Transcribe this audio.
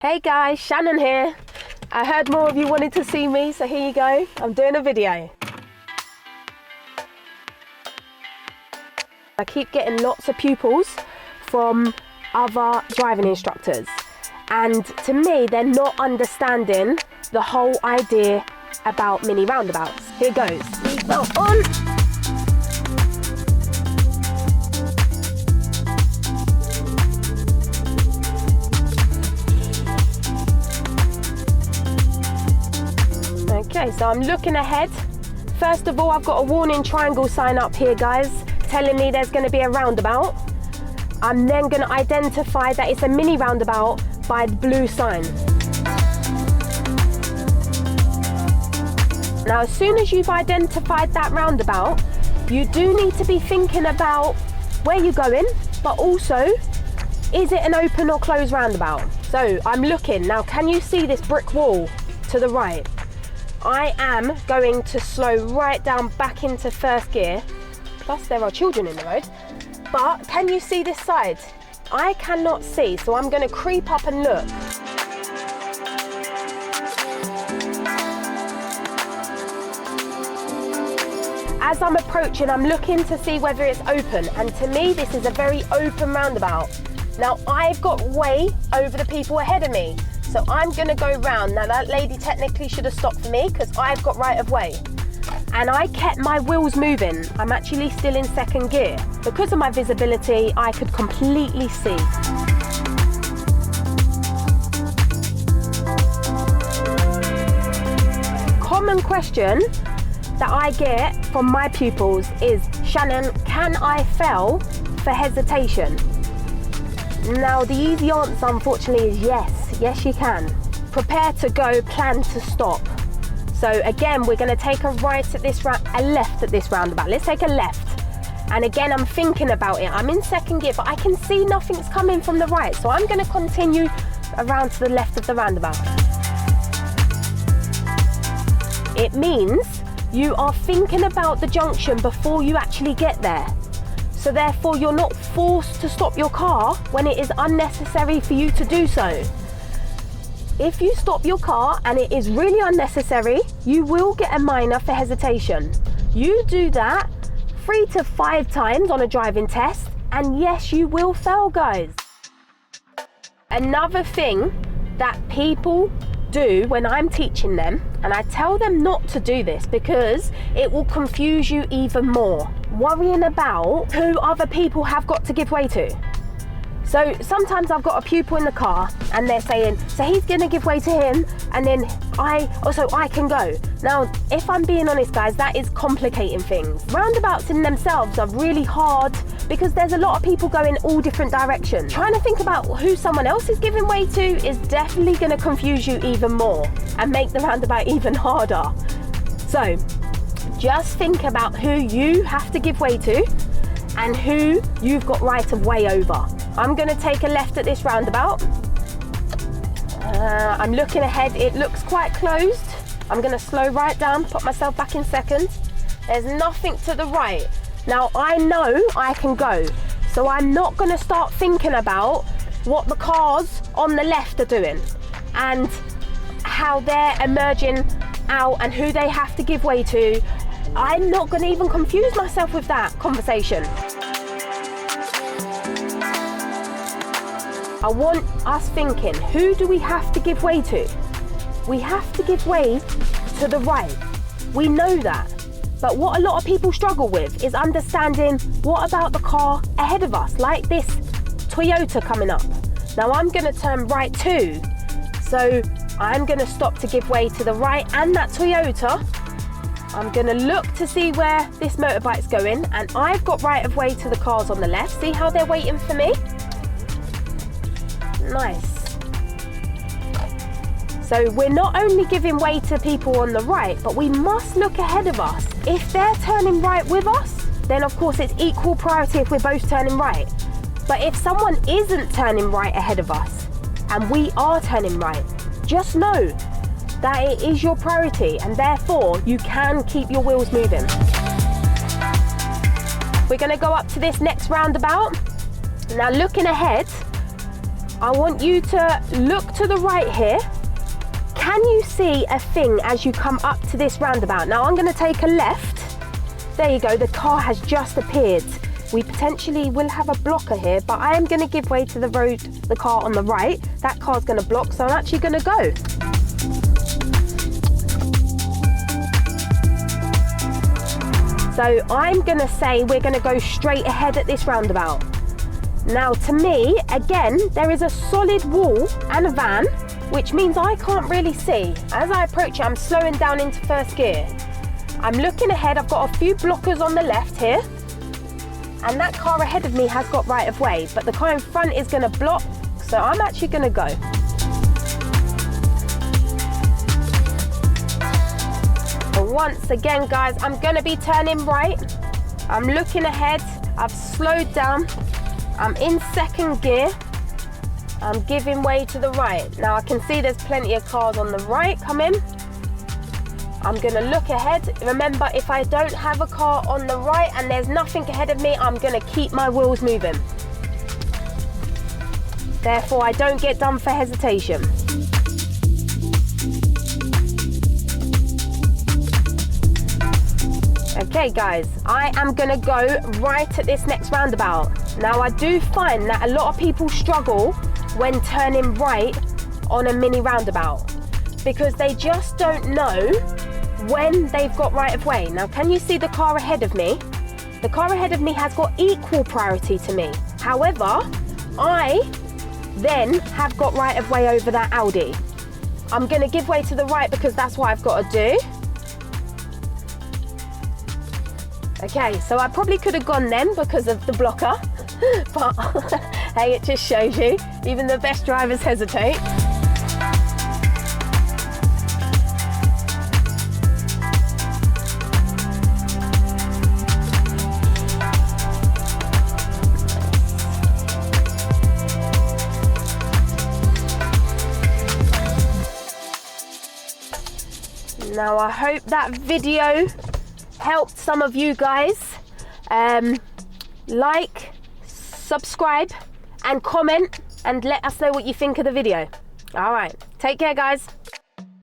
Hey guys, Shannon here. I heard more of you wanted to see me, so here you go. I'm doing a video. I keep getting lots of pupils from other driving instructors, and to me they're not understanding the whole idea about mini roundabouts. Here goes. Seatbelt on. Okay, so I'm looking ahead. First of all, I've got a warning triangle sign up here, guys, telling me there's going to be a roundabout. I'm then going to identify that it's a mini roundabout by the blue sign. Now, as soon as you've identified that roundabout, you do need to be thinking about where you're going, but also, is it an open or closed roundabout? So I'm looking. Now, can you see this brick wall to the right? I am going to slow right down back into first gear. Plus there are children in the road. But can you see this side? I cannot see, so I'm going to creep up and look. As I'm approaching, I'm looking to see whether it's open. And to me, this is a very open roundabout. Now, I've got way over the people ahead of me. So I'm gonna go round. Now that lady technically should have stopped for me because I've got right of way. And I kept my wheels moving. I'm actually still in second gear. Because of my visibility, I could completely see. Common question that I get from my pupils is, Shannon, can I fail for hesitation? Now the easy answer unfortunately is yes. Yes, you can. Prepare to go, plan to stop. So again, we're going to take a right at this a left at this roundabout. Let's take a left. And again, I'm thinking about it. I'm in second gear, but I can see nothing's coming from the right. So I'm going to continue around to the left of the roundabout. It means you are thinking about the junction before you actually get there. So therefore, you're not forced to stop your car when it is unnecessary for you to do so. If you stop your car and it is really unnecessary, you will get a minor for hesitation. You do that 3 to 5 times on a driving test, and yes, you will fail, guys. Another thing that people do when I'm teaching them, and I tell them not to do this because it will confuse you even more, worrying about who other people have got to give way to. So sometimes I've got a pupil in the car and they're saying, so he's gonna give way to him and then I can go. Now, if I'm being honest, guys, that is complicating things. Roundabouts in themselves are really hard because there's a lot of people going all different directions. Trying to think about who someone else is giving way to is definitely gonna confuse you even more and make the roundabout even harder. So just think about who you have to give way to and who you've got right of way over. I'm going to take a left at this roundabout. I'm looking ahead. It looks quite closed. I'm going to slow right down, put myself back in second. There's nothing to the right. Now, I know I can go, so I'm not going to start thinking about what the cars on the left are doing and how they're emerging out and who they have to give way to. I'm not going to even confuse myself with that conversation. I want us thinking, who do we have to give way to? We have to give way to the right. We know that. But what a lot of people struggle with is understanding, what about the car ahead of us, like this Toyota coming up. Now I'm going to turn right too. So I'm going to stop to give way to the right and that Toyota. I'm going to look to see where this motorbike's going, and I've got right of way to the cars on the left. See how they're waiting for me? Nice. So we're not only giving way to people on the right, but we must look ahead of us. If they're turning right with us, then of course it's equal priority if we're both turning right. But if someone isn't turning right ahead of us, and we are turning right, just know that it is your priority, and therefore you can keep your wheels moving. We're going to go up to this next roundabout. Now looking ahead, I want you to look to the right here. Can you see a thing as you come up to this roundabout? Now I'm going to take a left. There you go, the car has just appeared. We potentially will have a blocker here, but I am going to give way to the road, the car on the right. That car's going to block, so I'm actually going to go. So I'm going to say we're going to go straight ahead at this roundabout. Now to me, again, there is a solid wall and a van, which means I can't really see. As I approach it, I'm slowing down into first gear. I'm looking ahead, I've got a few blockers on the left here, and that car ahead of me has got right of way, but the car in front is going to block, so I'm actually going to go. And once again, guys, I'm going to be turning right. I'm looking ahead, I've slowed down, I'm in second gear. I'm giving way to the right. Now I can see there's plenty of cars on the right coming. I'm gonna look ahead. Remember, if I don't have a car on the right and there's nothing ahead of me, I'm gonna keep my wheels moving. Therefore, I don't get done for hesitation. Okay guys, I am gonna go right at this next roundabout. Now I do find that a lot of people struggle when turning right on a mini roundabout because they just don't know when they've got right of way. Now can you see the car ahead of me? The car ahead of me has got equal priority to me. However, I then have got right of way over that Audi. I'm going to give way to the right because that's what I've got to do. Okay, so I probably could have gone then because of the blocker, but hey, it just shows you, even the best drivers hesitate. Now I hope that video helped some of you guys. Like, subscribe and comment and let us know what you think of the video. All right, take care guys.